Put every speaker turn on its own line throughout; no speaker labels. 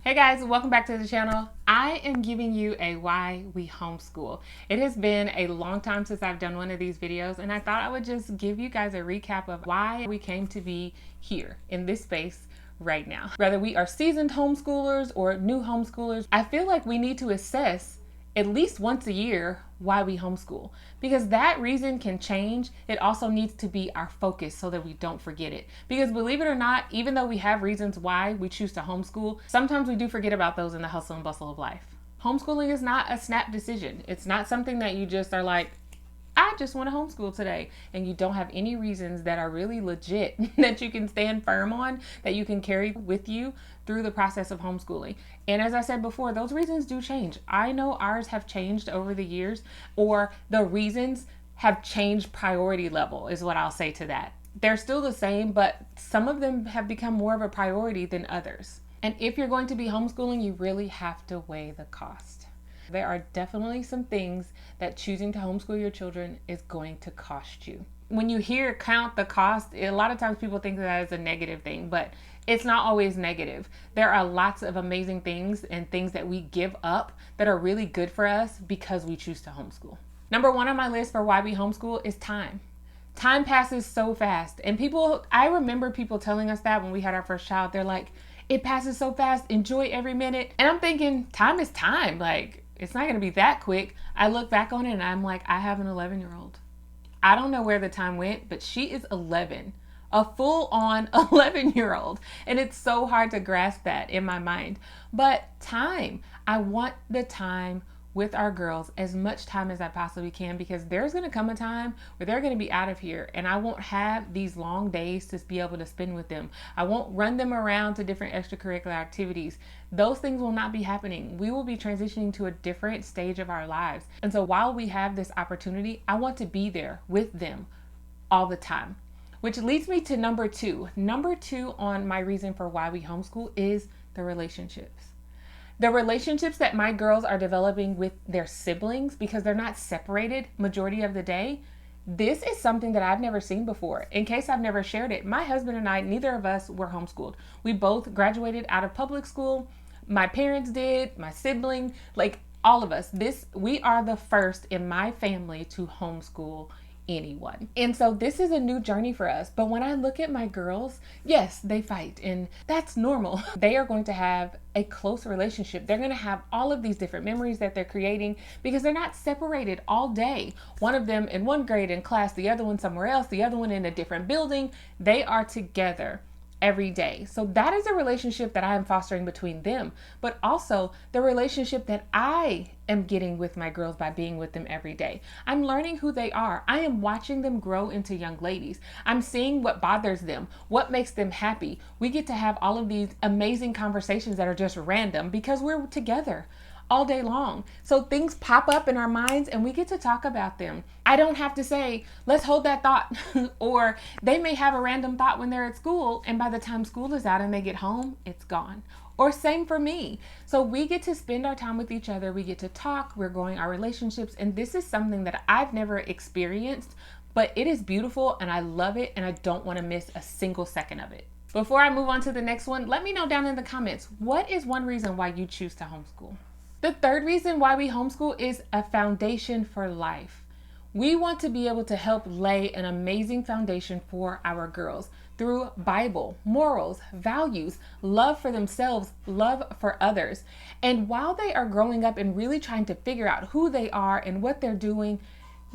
Hey guys, welcome back to the channel. I am giving you a why we homeschool. It has been a long time since I've done one of these videos, and I thought I would just give you guys a recap of why we came to be here in this space right now. Whether we are seasoned homeschoolers or new homeschoolers, I feel like we need to assess at least once a year why we homeschool, because that reason can change. It also needs to be our focus so that we don't forget it, because believe it or not, even though we have reasons why we choose to homeschool, sometimes we do forget about those in the hustle and bustle of life. Homeschooling is not a snap decision. It's not something that you just are like, I just want to homeschool today, and you don't have any reasons that are really legit that you can stand firm on, that you can carry with you through the process of homeschooling. And as I said before, those reasons do change. I know ours have changed over the years, or the reasons have changed priority level is what I'll say to that. They're still the same, but some of them have become more of a priority than others. And if you're going to be homeschooling, you really have to weigh the cost. There are definitely some things that choosing to homeschool your children is going to cost you. When you hear count the cost, a lot of times people think that is a negative thing, but it's not always negative. There are lots of amazing things and things that we give up that are really good for us because we choose to homeschool. Number one on my list for why we homeschool is time. Time passes so fast. And I remember people telling us that when we had our first child. They're like, it passes so fast, enjoy every minute. And I'm thinking, time is time. Like, it's not going to be that quick. I look back on it and I'm like, I have an 11-year-old. I don't know where the time went, but she is 11, a full-on 11-year-old. And it's so hard to grasp that in my mind. But time, I want the time with our girls, as much time as I possibly can, because there's going to come a time where they're going to be out of here and I won't have these long days to be able to spend with them. I won't run them around to different extracurricular activities. Those things will not be happening. We will be transitioning to a different stage of our lives. And so while we have this opportunity, I want to be there with them all the time. Which leads me to number two. Number two on my reason for why we homeschool is the relationships. The relationships that my girls are developing with their siblings, because they're not separated majority of the day, this is something that I've never seen before. In case I've never shared it, my husband and I, neither of us were homeschooled. We both graduated out of public school. My parents did, my sibling, like all of us. We are the first in my family to homeschool anyone. And so this is a new journey for us. But when I look at my girls, yes, they fight, and that's normal. They are going to have a close relationship. They're going to have all of these different memories that they're creating because they're not separated all day. One of them in one grade in class, the other one somewhere else, the other one in a different building. They are together every day. So that is a relationship that I am fostering between them, but also the relationship that I am getting with my girls by being with them every day. I'm learning who they are. I am watching them grow into young ladies. I'm seeing what bothers them, what makes them happy. We get to have all of these amazing conversations that are just random because we're together all day long. So things pop up in our minds and we get to talk about them. I don't have to say, let's hold that thought. Or they may have a random thought when they're at school, and by the time school is out and they get home, it's gone. Or same for me. So we get to spend our time with each other. We get to talk. We're growing our relationships. And this is something that I've never experienced, but it is beautiful and I love it. And I don't want to miss a single second of it. Before I move on to the next one, let me know down in the comments, what is one reason why you choose to homeschool? The third reason why we homeschool is a foundation for life. We want to be able to help lay an amazing foundation for our girls through Bible, morals, values, love for themselves, love for others. And while they are growing up and really trying to figure out who they are and what they're doing,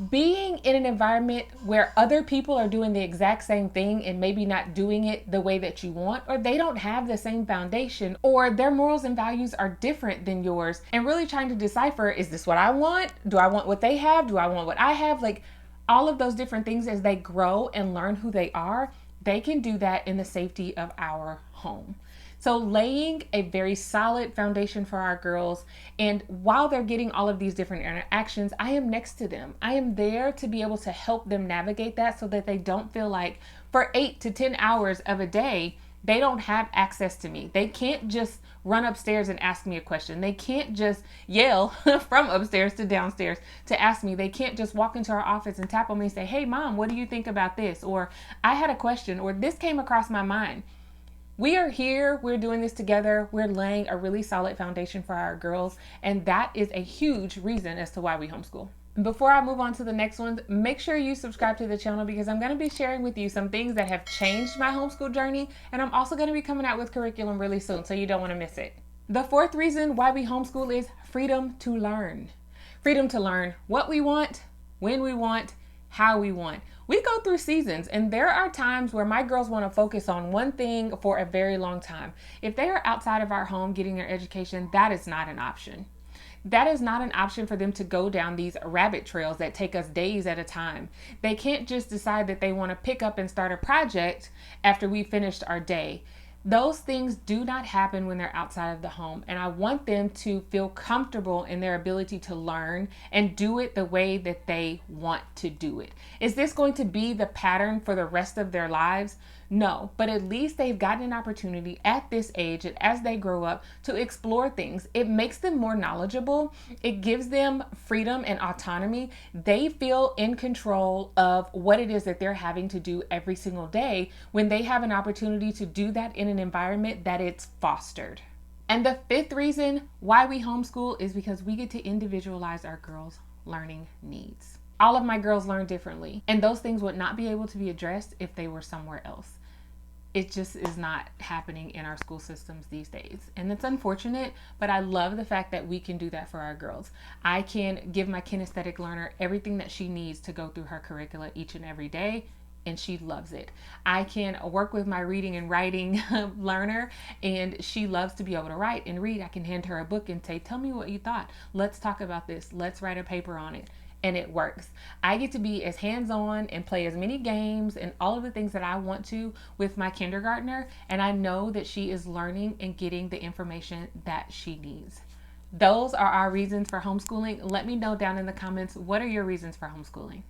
being in an environment where other people are doing the exact same thing and maybe not doing it the way that you want, or they don't have the same foundation, or their morals and values are different than yours, and really trying to decipher, is this what I want? Do I want what they have? Do I want what I have? Like all of those different things, as they grow and learn who they are, they can do that in the safety of our home. So laying a very solid foundation for our girls, and while they're getting all of these different interactions, I am next to them. I am there to be able to help them navigate that so that they don't feel like for 8 to 10 hours of a day, they don't have access to me. They can't just run upstairs and ask me a question. They can't just yell from upstairs to downstairs to ask me. They can't just walk into our office and tap on me and say, hey mom, what do you think about this? Or I had a question, or this came across my mind. We are here, we're doing this together, we're laying a really solid foundation for our girls, and that is a huge reason as to why we homeschool. Before I move on to the next one, make sure you subscribe to the channel because I'm going to be sharing with you some things that have changed my homeschool journey, and I'm also going to be coming out with curriculum really soon, so you don't want to miss it. The fourth reason why we homeschool is freedom to learn. Freedom to learn what we want, when we want, how we want. We go through seasons, and there are times where my girls want to focus on one thing for a very long time. If they are outside of our home getting their education, that is not an option. That is not an option for them to go down these rabbit trails that take us days at a time. They can't just decide that they want to pick up and start a project after we finished our day. Those things do not happen when they're outside of the home, and I want them to feel comfortable in their ability to learn and do it the way that they want to do it. Is this going to be the pattern for the rest of their lives? No, but at least they've gotten an opportunity at this age and as they grow up to explore things. It makes them more knowledgeable. It gives them freedom and autonomy. They feel in control of what it is that they're having to do every single day when they have an opportunity to do that in an environment that it's fostered. And the fifth reason why we homeschool is because we get to individualize our girls' learning needs. All of my girls learn differently, and those things would not be able to be addressed if they were somewhere else. It just is not happening in our school systems these days. And it's unfortunate, but I love the fact that we can do that for our girls. I can give my kinesthetic learner everything that she needs to go through her curricula each and every day, and she loves it. I can work with my reading and writing learner, and she loves to be able to write and read. I can hand her a book and say, tell me what you thought. Let's talk about this. Let's write a paper on it. And it works. I get to be as hands-on and play as many games and all of the things that I want to with my kindergartner, and I know that she is learning and getting the information that she needs. Those are our reasons for homeschooling. Let me know down in the comments, what are your reasons for homeschooling?